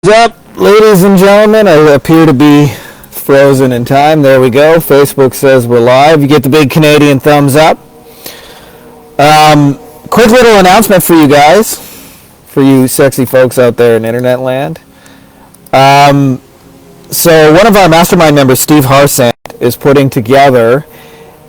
What's up, ladies and gentlemen? I appear to be frozen in time. There we go. Facebook says we're live. You get the big Canadian thumbs up. Quick little announcement for you guys, for you sexy folks out there in internet land. So one of our mastermind members, Steve Harsant, is putting together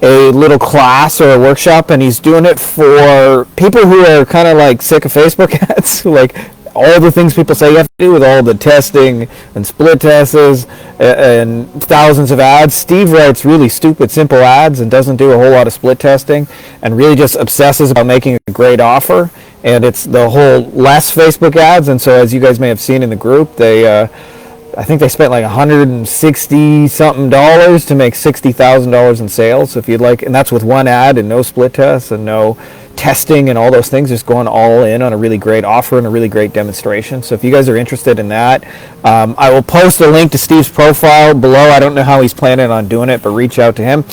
a little class or a workshop, and he's doing it for people who are kind of like sick of Facebook ads, like all the things people say you have to do with all the testing and split tests and thousands of ads. Steve writes really stupid, simple ads and doesn't do a whole lot of split testing and really just obsesses about making a great offer. And it's the whole less Facebook ads. And so as you guys may have seen in the group, I think they spent like $160 something to make $60,000 in sales. So if you'd like, and that's with one ad and no split tests and no testing and all those things, just going all in on a really great offer and a really great demonstration. So if you guys are interested in that, I will post a link to Steve's profile below. I don't know how he's planning on doing it, but reach out to him.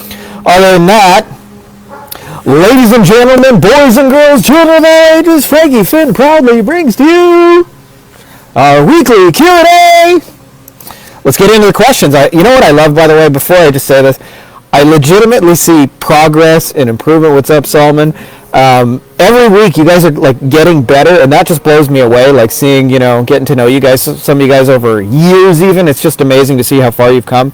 Other than that, ladies and gentlemen, boys and girls, children of all ages, Frankie Finn proudly brings to you our weekly Q&A. Let's get into the questions. You know what I love, by the way, before I just say this, I legitimately see progress and improvement. What's up, Solomon? Every week you guys are like getting better, and that just blows me away, like seeing, getting to know you guys, some of you guys over years even. It's just amazing to see how far you've come.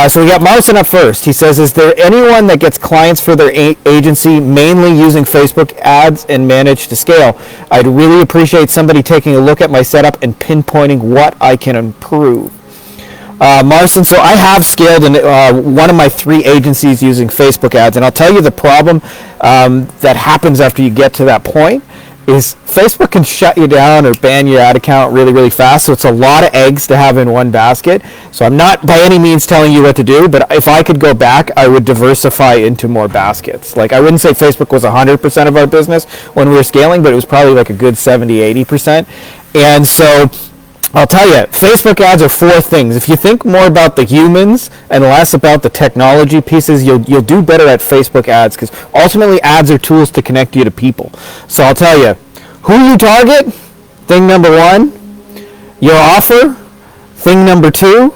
So we got Marcin up first. He says, is there anyone that gets clients for their agency mainly using Facebook ads and manage to scale? I'd really appreciate somebody taking a look at my setup and pinpointing what I can improve. Marcin, so I have scaled in one of my 3 agencies using Facebook ads, and I'll tell you the problem that happens after you get to that point is Facebook can shut you down or ban your ad account really, really fast, so it's a lot of eggs to have in one basket. So I'm not by any means telling you what to do, but if I could go back, I would diversify into more baskets. Like, I wouldn't say Facebook was 100% of our business when we were scaling, but it was probably like a good 70-80%. And so I'll tell you, Facebook ads are 4 things. If you think more about the humans and less about the technology pieces, you'll do better at Facebook ads, because ultimately ads are tools to connect you to people. So I'll tell you, who you target, thing number 1, your offer, thing number 2,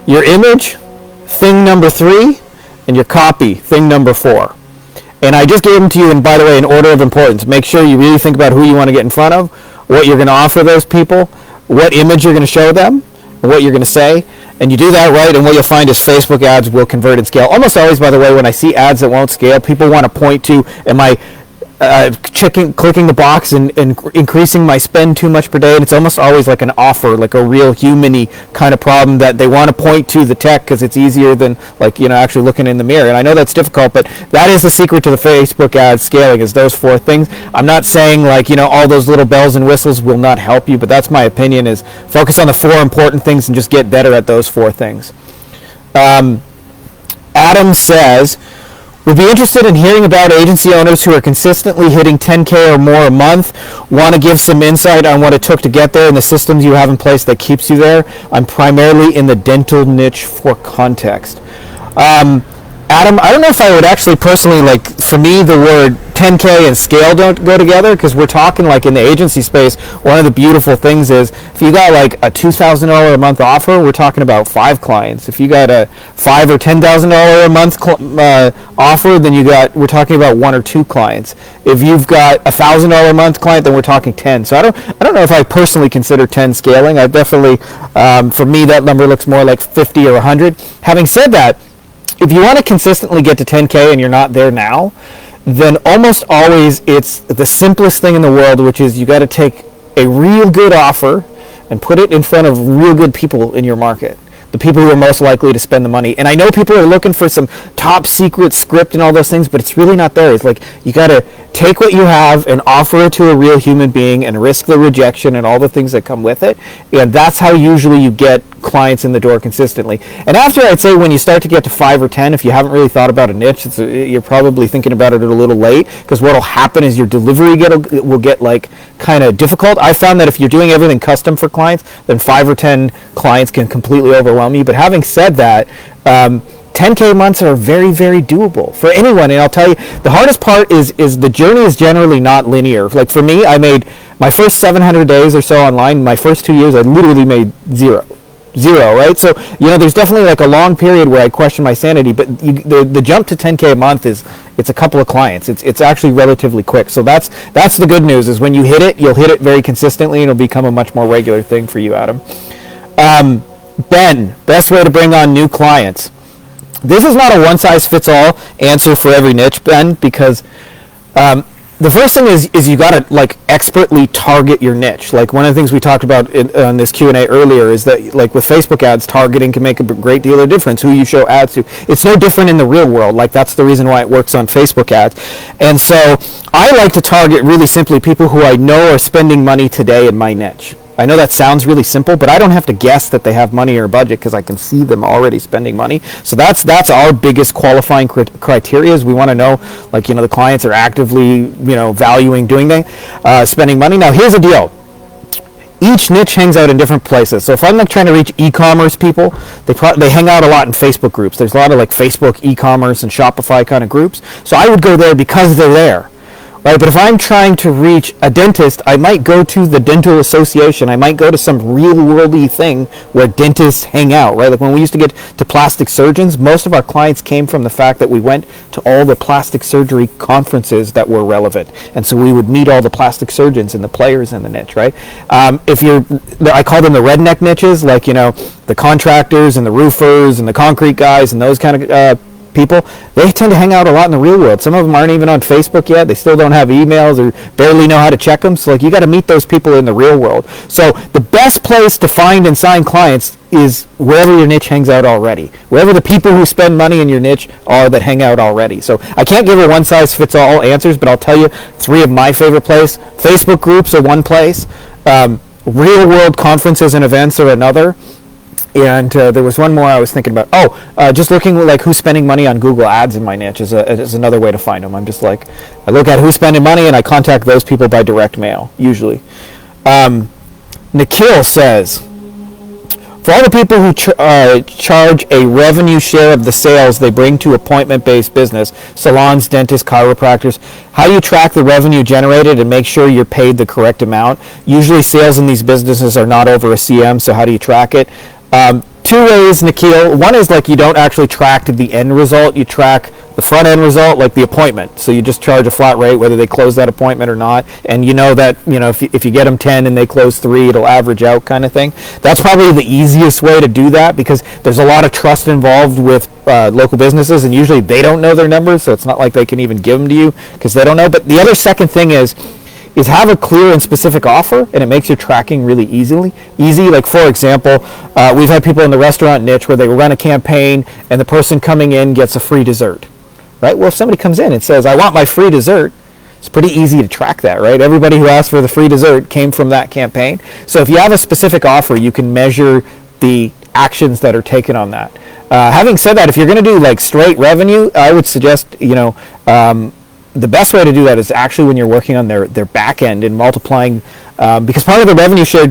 your image, thing number 3, and your copy, thing number 4. And I just gave them to you, and by the way, in order of importance. Make sure you really think about who you want to get in front of, what you're going to offer those people, what image you're going to show them, and what you're going to say, and you do that right, and what you'll find is Facebook ads will convert and scale. Almost always, by the way, when I see ads that won't scale, people want to point to, am I clicking the box and increasing my spend too much per day? And it's almost always like an offer, like a real human-y kind of problem that they want to point to the tech because it's easier than actually looking in the mirror. And I know that's difficult, but that is the secret to the Facebook ad scaling, is those 4 things. I'm not saying all those little bells and whistles will not help you, but that's my opinion, is focus on the 4 important things and just get better at those 4 things. Adam says, would be interested in hearing about agency owners who are consistently hitting 10K or more a month. Want to give some insight on what it took to get there and the systems you have in place that keeps you there. I'm primarily in the dental niche for context. Adam, I don't know if I would actually personally, for me, the word 10K and scale don't go together, because we're talking in the agency space, one of the beautiful things is if you got a $2,000 a month offer, we're talking about 5 clients. If you got a $5,000 or $10,000 a month offer, then we're talking about 1 or 2 clients. If you've got a $1,000 a month client, then we're talking 10. So I don't know if I personally consider 10 scaling. I definitely, for me, that number looks more like 50 or 100. Having said that, if you want to consistently get to 10K and you're not there now, then almost always it's the simplest thing in the world, which is you got to take a real good offer and put it in front of real good people in your market, the people who are most likely to spend the money. And I know people are looking for some top secret script and all those things, but it's really not there. It's you got to take what you have and offer it to a real human being and risk the rejection and all the things that come with it. And that's how usually you get clients in the door consistently. And after, I'd say, when you start to get to 5 or 10, if you haven't really thought about a niche, you're probably thinking about it a little late, because what will happen is your delivery will get kind of difficult. I found that if you're doing everything custom for clients, then 5 or 10 clients can completely overwhelm you. But having said that, 10K months are very, very doable for anyone. And I'll tell you, the hardest part is the journey is generally not linear. For me, I made My first 700 days or so online, my first 2 years, I literally made zero, right? So there's definitely like a long period where I question my sanity, but the jump to 10K a month it's a couple of clients. It's actually relatively quick. So that's the good news, is when you hit it, you'll hit it very consistently, and it'll become a much more regular thing for you, Adam. Ben, best way to bring on new clients. This is not a one-size-fits-all answer for every niche, Ben, because the first thing is you got to like expertly target your niche. Like one of the things we talked about on this Q&A earlier is that like with Facebook ads, targeting can make a great deal of difference. Who you show ads to, it's no different in the real world. Like that's the reason why it works on Facebook ads. And so I like to target really simply people who I know are spending money today in my niche. I know that sounds really simple, but I don't have to guess that they have money or budget because I can see them already spending money. So that's our biggest qualifying criteria, is we want to know, like, the clients are actively, valuing doing that, spending money. Now, here's the deal. Each niche hangs out in different places. So if I'm like trying to reach e-commerce people, they hang out a lot in Facebook groups. There's a lot of like Facebook e-commerce and Shopify kind of groups. So I would go there because they're there. Right, but if I'm trying to reach a dentist, I might go to the dental association. I might go to some real-worldy thing where dentists hang out, right? Like when we used to get to plastic surgeons, most of our clients came from the fact that we went to all the plastic surgery conferences that were relevant. And so we would meet all the plastic surgeons and the players in the niche, right? I call them the redneck niches, like, the contractors and the roofers and the concrete guys and those kind of people, they tend to hang out a lot in the real world. Some of them aren't even on Facebook yet. They still don't have emails or barely know how to check them. So like you got to meet those people in the real world. So the best place to find and sign clients is wherever your niche hangs out already. Wherever the people who spend money in your niche are that hang out already. So I can't give a one-size-fits-all answers, but I'll tell you 3 of my favorite places. Facebook groups are one place. Real world conferences and events are another. And there was one more I was thinking about. Just looking like who's spending money on Google Ads in my niche is another way to find them. I'm just like, I look at who's spending money and I contact those people by direct mail, usually. Nikhil says, for all the people who charge a revenue share of the sales they bring to appointment-based business, salons, dentists, chiropractors, how do you track the revenue generated and make sure you're paid the correct amount? Usually sales in these businesses are not over a CM, so how do you track it? 2 ways, Nikhil. One is like you don't actually track the end result. You track the front end result, like the appointment. So you just charge a flat rate whether they close that appointment or not. And you know that if you get them 10 and they close 3, it'll average out kind of thing. That's probably the easiest way to do that because there's a lot of trust involved with local businesses, and usually they don't know their numbers, so it's not like they can even give them to you because they don't know. But the other second thing is have a clear and specific offer, and it makes your tracking really easy. Like for example, we've had people in the restaurant niche where they run a campaign and the person coming in gets a free dessert, right? Well, if somebody comes in and says, I want my free dessert, it's pretty easy to track that, right? Everybody who asked for the free dessert came from that campaign. So if you have a specific offer, you can measure the actions that are taken on that. Having said that, if you're going to do like straight revenue, I would suggest, the best way to do that is actually when you're working on their back end and multiplying, because part of the revenue share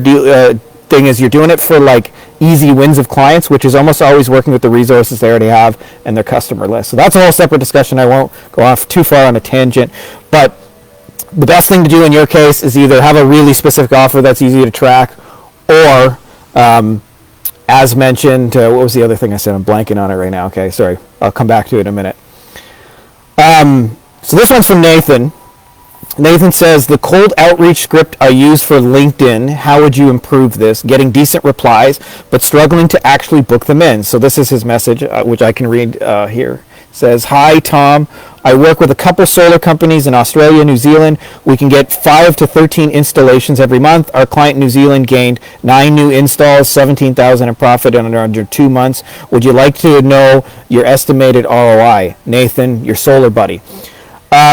thing is you're doing it for like easy wins of clients, which is almost always working with the resources they already have and their customer list. So that's a whole separate discussion. I won't go off too far on a tangent, but the best thing to do in your case is either have a really specific offer that's easy to track, or as mentioned, what was the other thing I said? I'm blanking on it right now. Okay, sorry. I'll come back to it in a minute. So this one's from Nathan. Nathan says, the cold outreach script I use for LinkedIn, how would you improve this? Getting decent replies, but struggling to actually book them in. So this is his message, which I can read here. It says, hi, Tom. I work with a couple solar companies in Australia, New Zealand. We can get 5 to 13 installations every month. Our client in New Zealand gained 9 new installs, $17,000 in profit in under 2 months. Would you like to know your estimated ROI? Nathan, your solar buddy.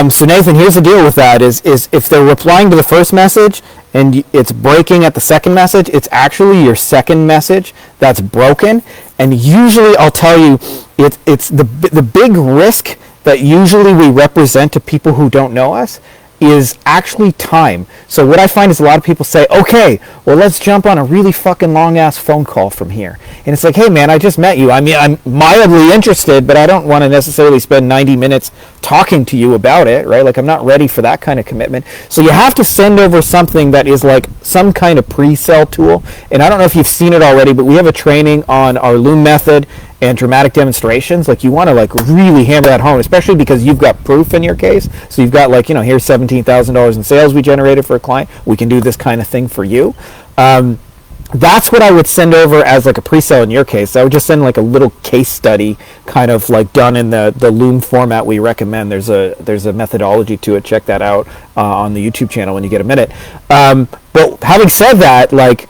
So Nathan, here's the deal with that is if they're replying to the first message and it's breaking at the second message, it's actually your second message that's broken. And usually I'll tell you, it's the big risk that usually we represent to people who don't know us is actually time. So what I find is a lot of people say, okay, well, let's jump on a really fucking long ass phone call from here. And it's like, hey man, I just met you. I mean, I'm mildly interested, but I don't want to necessarily spend 90 minutes talking to you about it, right? Like, I'm not ready for that kind of commitment. So you have to send over something that is like some kind of pre-sale tool. And I don't know if you've seen it already, but we have a training on our Loom method and dramatic demonstrations. Like, you want to like really hammer that home, especially because you've got proof in your case. So you've got like, here's $17,000 in sales we generated for a client. We can do this kind of thing for you. That's what I would send over as like a pre-sale in your case. I would just send like a little case study kind of like done in the Loom format we recommend. There's a methodology to it. Check that out on the YouTube channel when you get a minute. But having said that, like,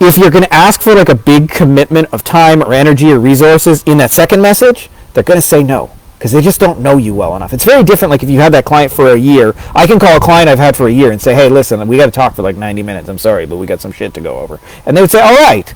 if you're going to ask for like a big commitment of time or energy or resources in that second message, they're going to say no, because they just don't know you well enough. It's very different. Like, if you had that client for a year, I can call a client I've had for a year and say, hey, listen, we got to talk for like 90 minutes. I'm sorry, but we got some shit to go over. And they would say, all right.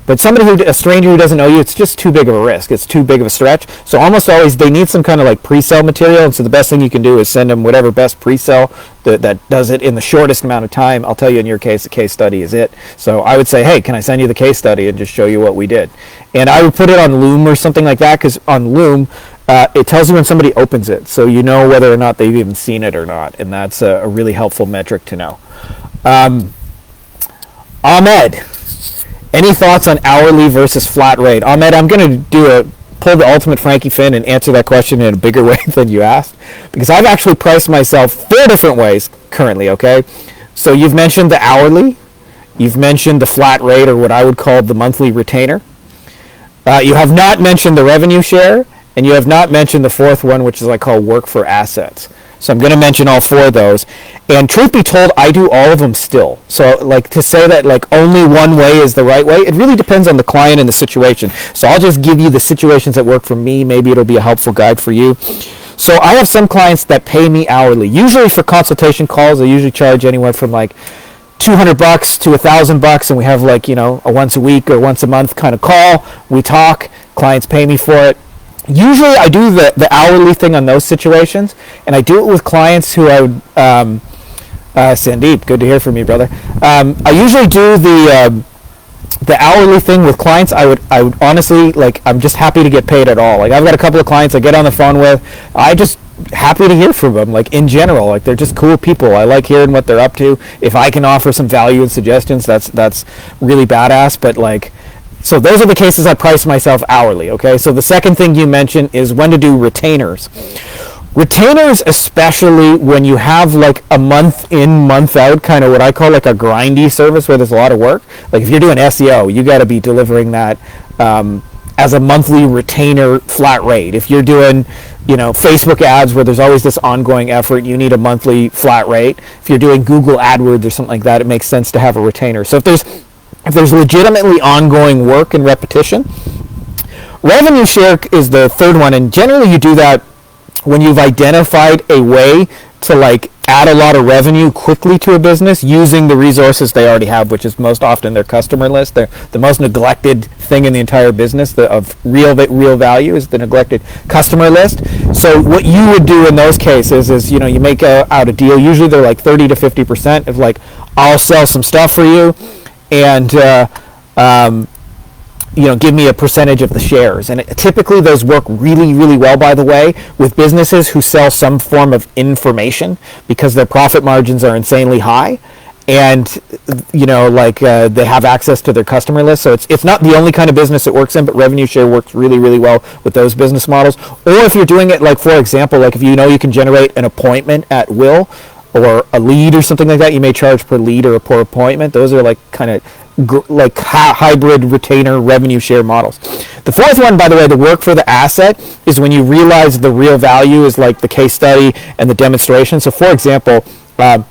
But a stranger who doesn't know you, it's just too big of a risk. It's too big of a stretch. So almost always they need some kind of like pre-sale material. And so the best thing you can do is send them whatever best pre-sale that does it in the shortest amount of time. I'll tell you, in your case, the case study is it. So I would say, hey, can I send you the case study and just show you what we did? And I would put it on Loom or something like that, because on Loom, it tells you when somebody opens it. So you know whether or not they've even seen it or not. And that's a really helpful metric to know. Ahmed, any thoughts on hourly versus flat rate? Ahmed, I'm going to pull the ultimate Frankie Finn and answer that question in a bigger way than you asked, because I've actually priced myself 4 different ways currently, okay? So you've mentioned the hourly, you've mentioned the flat rate, or what I would call the monthly retainer. You have not mentioned the revenue share, and you have not mentioned the fourth one, which is I call work for assets. So I'm going to mention all 4 of those. And truth be told, I do all of them still. So like, to say that like only one way is the right way, it really depends on the client and the situation. So I'll just give you the situations that work for me. Maybe it'll be a helpful guide for you. So I have some clients that pay me hourly. Usually for consultation calls, I usually charge anywhere from like $200 to $1,000, and we have like, a once a week or once a month kind of call. We talk, clients pay me for it. Usually I do the hourly thing on those situations, and I do it with clients who I would, Sandeep, good to hear from you, brother. I usually do the hourly thing with clients. I would honestly, like, I'm just happy to get paid at all. Like, I've got a couple of clients I get on the phone with. I just happy to hear from them, like, in general. Like, they're just cool people. I like hearing what they're up to. If I can offer some value and suggestions, that's really badass. But like, so those are the cases I price myself hourly, okay? So the second thing you mentioned is when to do retainers. Retainers, especially when you have like a month in, month out, kind of what I call like a grindy service where there's a lot of work. Like, if you're doing SEO, you got to be delivering that as a monthly retainer flat rate. If you're doing, Facebook ads where there's always this ongoing effort, you need a monthly flat rate. If you're doing Google AdWords or something like that, it makes sense to have a retainer. So if there's legitimately ongoing work and repetition. Revenue share is the third one, and generally you do that when you've identified a way to like add a lot of revenue quickly to a business using the resources they already have, which is most often their customer list. They're the most neglected thing in the entire business of real value is the neglected customer list. So what you would do in those cases is, you make out a deal. Usually they're like 30 to 50% of like, I'll sell some stuff for you, and give me a percentage of the shares. And typically those work really, really well, by the way, with businesses who sell some form of information, because their profit margins are insanely high, and they have access to their customer list. So it's not the only kind of business it works in, but revenue share works really, really well with those business models. Or if you're doing it, like, for example, like if you can generate an appointment at will, or a lead or something like that, you may charge per lead or per appointment. Those are like kind of hybrid retainer revenue share models. The fourth one, by the way, the work for the asset, is when you realize the real value is like the case study and the demonstration. So for example, I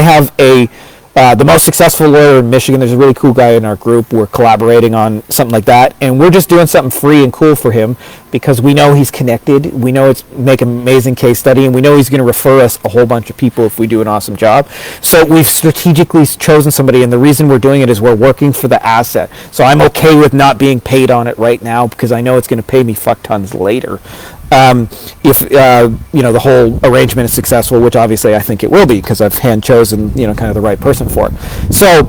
have the most successful lawyer in Michigan. There's a really cool guy in our group. We're collaborating on something like that, and we're just doing something free and cool for him because we know he's connected. We know it's make an amazing case study, and we know he's going to refer us a whole bunch of people if we do an awesome job. So we've strategically chosen somebody, and the reason we're doing it is we're working for the asset. So I'm okay with not being paid on it right now because I know it's going to pay me fuck tons later. if the whole arrangement is successful, which obviously I think it will be because I've hand chosen kind of the right person for it. So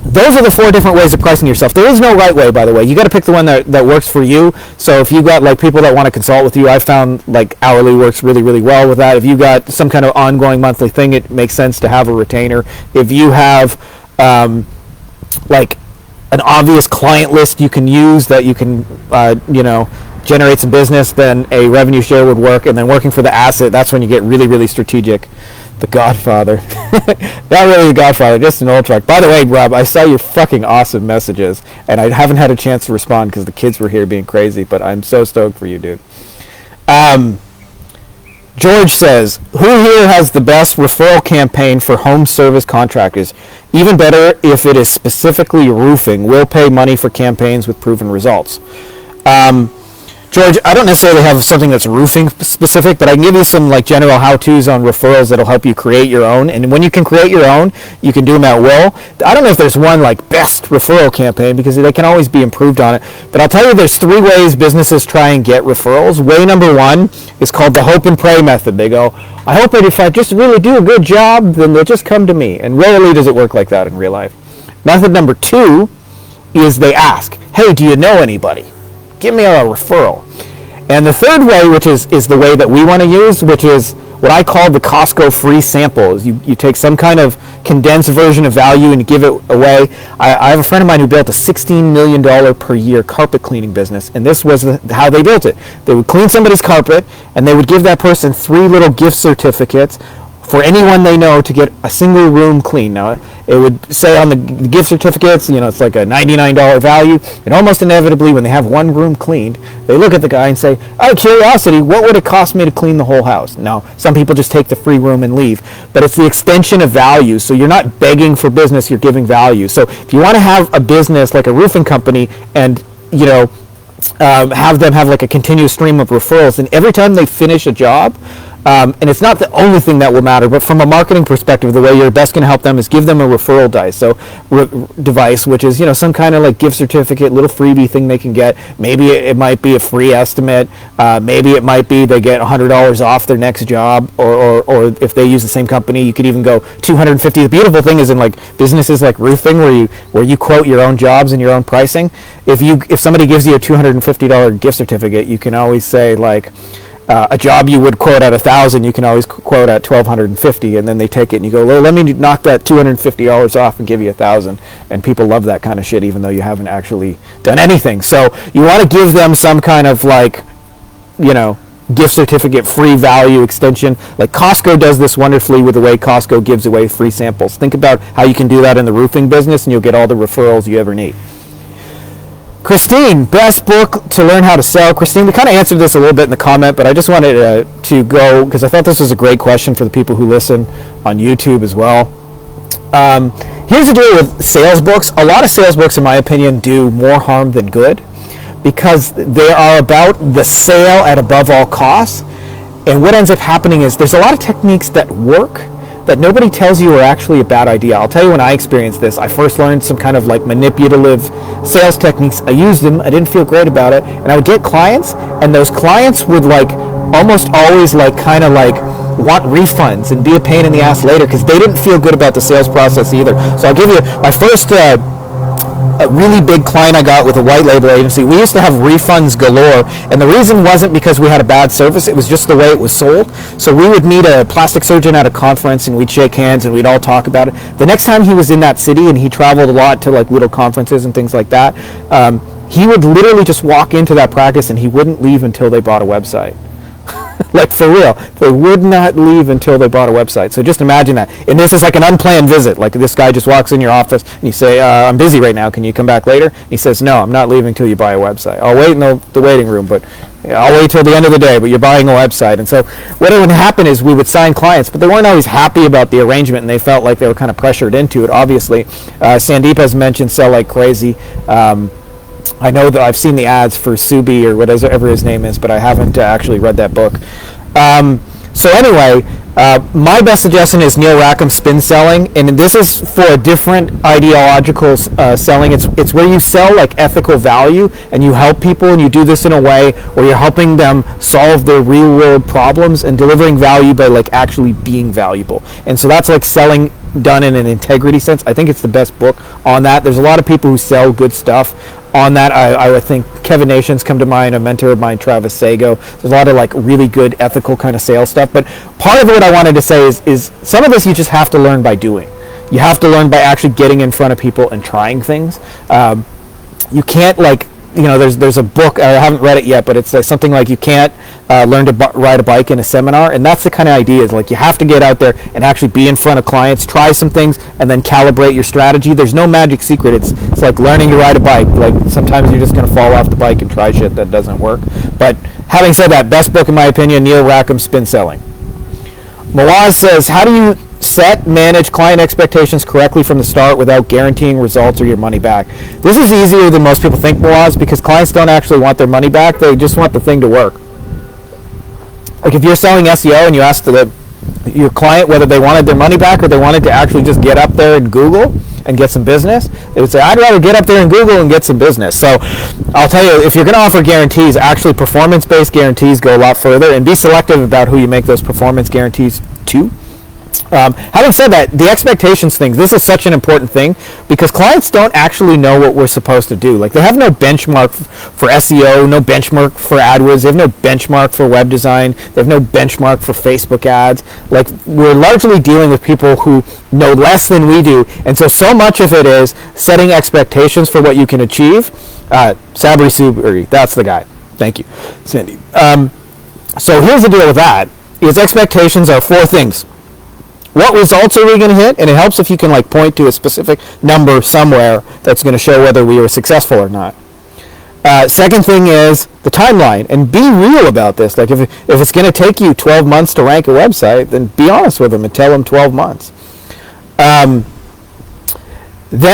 those are the 4 different ways of pricing yourself. There is no right way, by the way. You got to pick the one that works for you. So if you got like people that want to consult with you, I found like hourly works really, really well with that. If you got some kind of ongoing monthly thing, it makes sense to have a retainer. If you have like an obvious client list you can use that you can generate some business, then a revenue share would work. And then working for the asset, that's when you get really, really strategic. The Godfather. Not really The Godfather, just an old truck. By the way, Rob, I saw your fucking awesome messages, and I haven't had a chance to respond because the kids were here being crazy, but I'm so stoked for you, dude. George says, who here has the best referral campaign for home service contractors? Even better if it is specifically roofing. We'll pay money for campaigns with proven results. George, I don't necessarily have something that's roofing specific, but I can give you some like general how-tos on referrals that'll help you create your own. And when you can create your own, you can do them at will. I don't know if there's one like best referral campaign because they can always be improved on it. But I'll tell you there's 3 ways businesses try and get referrals. Way number 1 is called the hope and pray method. They go, I hope that if I just really do a good job, then they'll just come to me. And rarely does it work like that in real life. Method number 2 is they ask, hey, do you know anybody? Give me a referral. And the third way, which is the way that we want to use, which is what I call the Costco free sample. Is you take some kind of condensed version of value and give it away. I have a friend of mine who built a $16 million per year carpet cleaning business, and this was how they built it. They would clean somebody's carpet, and they would give that person 3 little gift certificates for anyone they know to get a single room clean. Now, it would say on the gift certificates, it's like a $99 value, and almost inevitably when they have one room cleaned, they look at the guy and say, out of curiosity, what would it cost me to clean the whole house? Now, some people just take the free room and leave, but it's the extension of value, so you're not begging for business, you're giving value. So if you want to have a business like a roofing company and, have them have like a continuous stream of referrals, and every time they finish a job, and it's not the only thing that will matter, but from a marketing perspective, the way you're best going to help them is give them a referral device, which is some kind of like gift certificate, little freebie thing they can get. Maybe it might be a free estimate. Maybe it might be they get $100 off their next job, or if they use the same company, you could even go $250. The beautiful thing is in like businesses like roofing, where you quote your own jobs and your own pricing. If somebody gives you a $250 gift certificate, you can always say like, a job you would quote at $1,000, you can always quote at $1,250, and then they take it and you go, well, let me knock that $250 off and give you $1,000. And people love that kind of shit, even though you haven't actually done anything. So you want to give them some kind of like, gift certificate free value extension. Like Costco does this wonderfully with the way Costco gives away free samples. Think about how you can do that in the roofing business, and you'll get all the referrals you ever need. Christine, best book to learn how to sell. Christine, we kind of answered this a little bit in the comment, but I just wanted to go, because I thought this was a great question for the people who listen on YouTube as well. Here's the deal with sales books. A lot of sales books, in my opinion, do more harm than good, because they are about the sale at above all costs. And what ends up happening is there's a lot of techniques that work that nobody tells you are actually a bad idea. I'll tell you when I experienced this. I first learned some kind of like manipulative sales techniques. I used them. I didn't feel great about it. And I would get clients, and those clients would like almost always like kind of like want refunds and be a pain in the ass later because they didn't feel good about the sales process either. So I'll give you my first a really big client I got with a white label agency. We used to have refunds galore, and the reason wasn't because we had a bad service, it was just the way it was sold. So we would meet a plastic surgeon at a conference, and we'd shake hands, and we'd all talk about it. The next time he was in that city, and he traveled a lot to like little conferences and things like that, he would literally just walk into that practice, and he wouldn't leave until they bought a website. Like for real, they would not leave until they bought a website. So just imagine that. And this is like an unplanned visit. Like this guy just walks in your office and you say, I'm busy right now, can you come back later? And he says, no, I'm not leaving until you buy a website. I'll wait in the waiting room, but I'll wait till the end of the day, but you're buying a website. And so what would happen is we would sign clients, but they weren't always happy about the arrangement, and they felt like they were kind of pressured into it, obviously. Sandeep has mentioned Sell Like Crazy. I know that I've seen the ads for Subi or whatever his name is, but I haven't actually read that book. So anyway, My best suggestion is Neil Rackham's spin selling, and this is for a different ideological selling. It's where you sell like ethical value, and you help people, and you do this in a way where you're helping them solve their real world problems and delivering value by like actually being valuable. And so that's like selling done in an integrity sense. I think it's the best book on that. There's a lot of people who sell good stuff on that. I would think Kevin Nations come to mind, a mentor of mine, Travis Sago. There's a lot of like really good ethical kind of sales stuff. But part of what I wanted to say is some of this you just have to learn by doing. You have to learn by actually getting in front of people and trying things. You can't like, there's a book, I haven't read it yet, but it's something like you can't learn to ride a bike in a seminar, and that's the kind of idea. Is like you have to get out there and actually be in front of clients, try some things, and then calibrate your strategy. There's no magic secret. It's like learning to ride a bike. Like sometimes you're just going to fall off the bike and try shit that doesn't work. But having said that, best book in my opinion, Neil Rackham's Spin Selling. Mawaz says, how do you manage client expectations correctly from the start without guaranteeing results or your money back? This is easier than most people think, Mawaz, because clients don't actually want their money back. They just want the thing to work. Like if you're selling SEO and you ask your client whether they wanted their money back or they wanted to actually just get up there and Google and get some business, they would say, I'd rather get up there and Google and get some business. So I'll tell you, if you're going to offer guarantees, actually performance-based guarantees go a lot further, and be selective about who you make those performance guarantees to. Having said that, the expectations thing, this is such an important thing because clients don't actually know what we're supposed to do. Like they have no benchmark for SEO, no benchmark for AdWords, they have no benchmark for web design, they have no benchmark for Facebook ads. Like we're largely dealing with people who know less than we do, and so much of it is setting expectations for what you can achieve. Sabri Subri, that's the guy. Thank you, Cindy. So here's the deal with that, is expectations are 4 things. What results are we going to hit? And it helps if you can like point to a specific number somewhere that's going to show whether we were successful or not. Second thing is the timeline, and be real about this. Like if it's going to take you 12 months to rank a website, then be honest with them and tell them 12 months. Then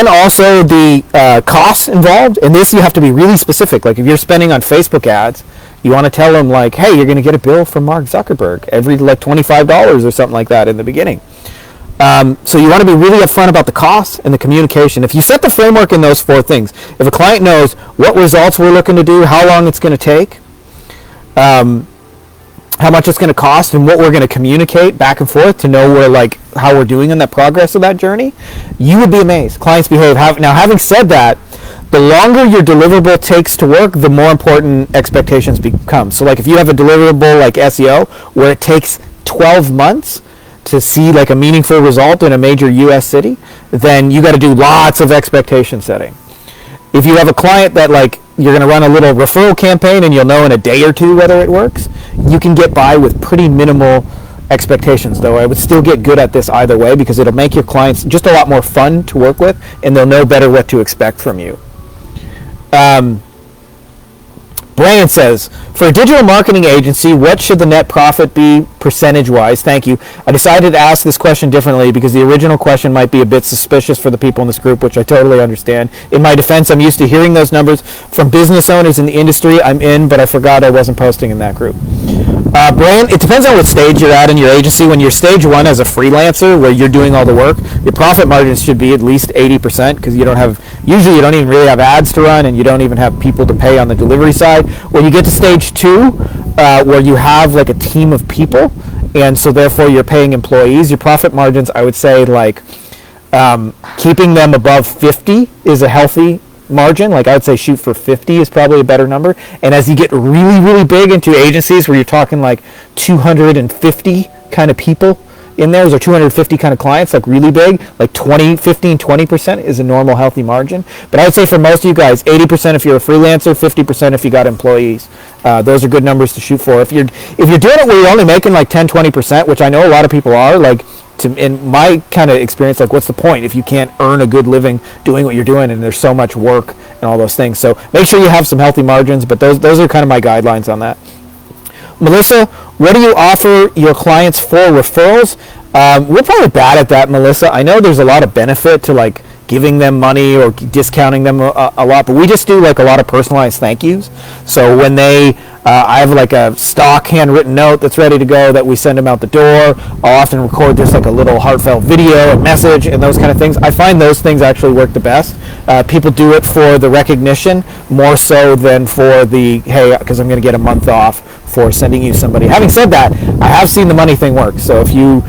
also the costs involved, and this you have to be really specific. Like if you're spending on Facebook ads, you want to tell them like, hey, you're going to get a bill from Mark Zuckerberg every like $25 or something like that in the beginning. So you want to be really upfront about the costs and the communication. If you set the framework in those 4 things, if a client knows what results we're looking to do, how long it's going to take, how much it's going to cost, and what we're going to communicate back and forth to know how we're doing in that progress of that journey, you would be amazed. Clients behave. Now, having said that, the longer your deliverable takes to work, the more important expectations become. So like if you have a deliverable like SEO where it takes 12 months to see like a meaningful result in a major US city, then you got to do lots of expectation setting. If you have a client that like you're going to run a little referral campaign and you'll know in a day or 2 whether it works, you can get by with pretty minimal expectations. Though I would still get good at this either way because it'll make your clients just a lot more fun to work with, and they'll know better what to expect from you. Brian says, for a digital marketing agency, what should the net profit be percentage-wise? Thank you. I decided to ask this question differently because the original question might be a bit suspicious for the people in this group, which I totally understand. In my defense, I'm used to hearing those numbers from business owners in the industry I'm in, but I forgot I wasn't posting in that group. Brian, it depends on what stage you're at in your agency. When you're stage 1 as a freelancer, where you're doing all the work, your profit margins should be at least 80% because you don't even really have ads to run, and you don't even have people to pay on the delivery side. When you get to stage 2, where you have like a team of people, and so therefore you're paying employees, your profit margins, I would say like keeping them above 50 is a healthy margin. Like I would say shoot for 50 is probably a better number. And as you get really, really big into agencies where you're talking like 250 kind of people in there, or 250 kind of clients, like really big, like 15-20% is a normal healthy margin. But I would say for most of you guys, 80% if you're a freelancer, 50% if you got employees. Those are good numbers to shoot for. If you're doing it where you're only making like 10-20%, which I know a lot of people are, like in my kind of experience, like what's the point if you can't earn a good living doing what you're doing, and there's so much work and all those things. So make sure you have some healthy margins, but those are kind of my guidelines on that. Melissa, what do you offer your clients for referrals? We're probably bad at that, Melissa. I know there's a lot of benefit to like giving them money or discounting them a lot, but we just do like a lot of personalized thank yous. So when they I have like a stock handwritten note that's ready to go that we send them out the door. I'll often record just like a little heartfelt video, a message, and those kind of things. I find those things actually work the best. People do it for the recognition more so than for the, hey, because I'm going to get a month off for sending you somebody. Having said that, I have seen the money thing work. So if you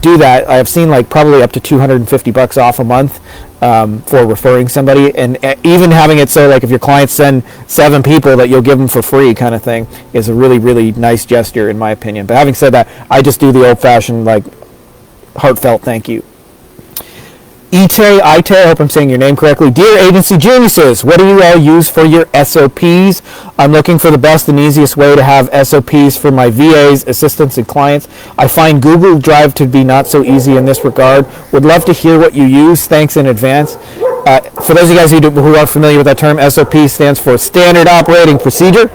do that, I have seen like probably up to $250 off a month for referring somebody, and even having it so like if your clients send 7 people that you'll give them for free kind of thing is a really, really nice gesture in my opinion. But having said that, I just do the old-fashioned like heartfelt thank you. Ite, I hope I'm saying your name correctly. Dear agency geniuses, what do you all use for your SOPs? I'm looking for the best and easiest way to have SOPs for my VAs, assistants, and clients. I find Google Drive to be not so easy in this regard. Would love to hear what you use. Thanks in advance. For those of you guys who are familiar with that term, SOP stands for Standard Operating Procedure,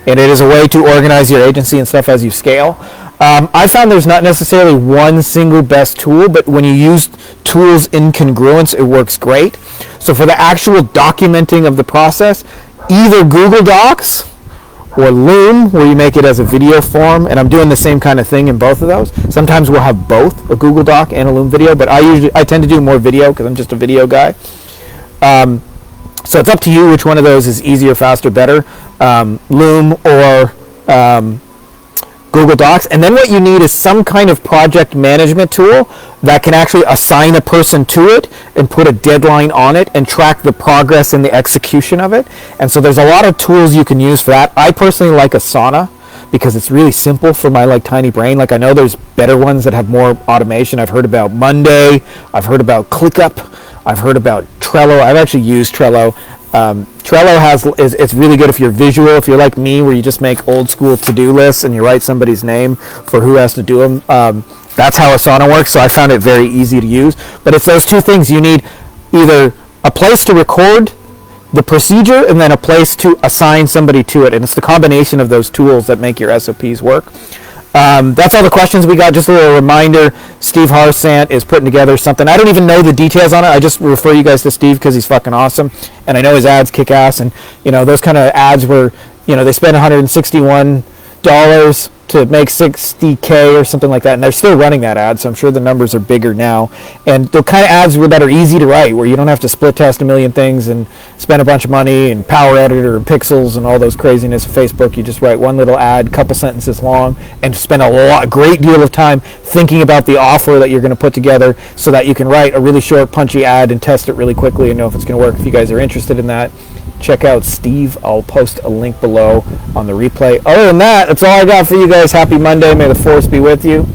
and it is a way to organize your agency and stuff as you scale. I found there's not necessarily one single best tool, but when you use tools in congruence, it works great. So for the actual documenting of the process, either Google Docs or Loom, where you make it as a video form, and I'm doing the same kind of thing in both of those. Sometimes we'll have both, a Google Doc and a Loom video, but I tend to do more video because I'm just a video guy. So it's up to you which one of those is easier, faster, better, Loom or Google Docs. And then what you need is some kind of project management tool that can actually assign a person to it and put a deadline on it and track the progress and the execution of it. And so there's a lot of tools you can use for that. I personally like Asana because it's really simple for my like tiny brain. Like I know there's better ones that have more automation. I've heard about Monday. I've heard about ClickUp. I've heard about Trello. I've actually used Trello. Trello it's really good if you're visual, if you're like me where you just make old school to-do lists and you write somebody's name for who has to do them. That's how Asana works, so I found it very easy to use. But it's those two things. You need either a place to record the procedure and then a place to assign somebody to it, and it's the combination of those tools that make your SOPs work. That's all the questions we got. Just a little reminder, Steve Harsant is putting together something. I don't even know the details on it. I just refer you guys to Steve because he's fucking awesome. And I know his ads kick ass. And, you know, those kind of ads where, you know, they spend $161 to make $60K or something like that. And they're still running that ad, so I'm sure the numbers are bigger now. And the kind of ads that are easy to write, where you don't have to split test a million things and spend a bunch of money and Power Editor and Pixels and all those craziness of Facebook. You just write one little ad, couple sentences long, and spend a great deal of time thinking about the offer that you're going to put together so that you can write a really short, punchy ad and test it really quickly and know if it's going to work. If you guys are interested in that, check out Steve. I'll post a link below on the replay. Other than that, that's all I got for you guys. Happy Monday. May the force be with you.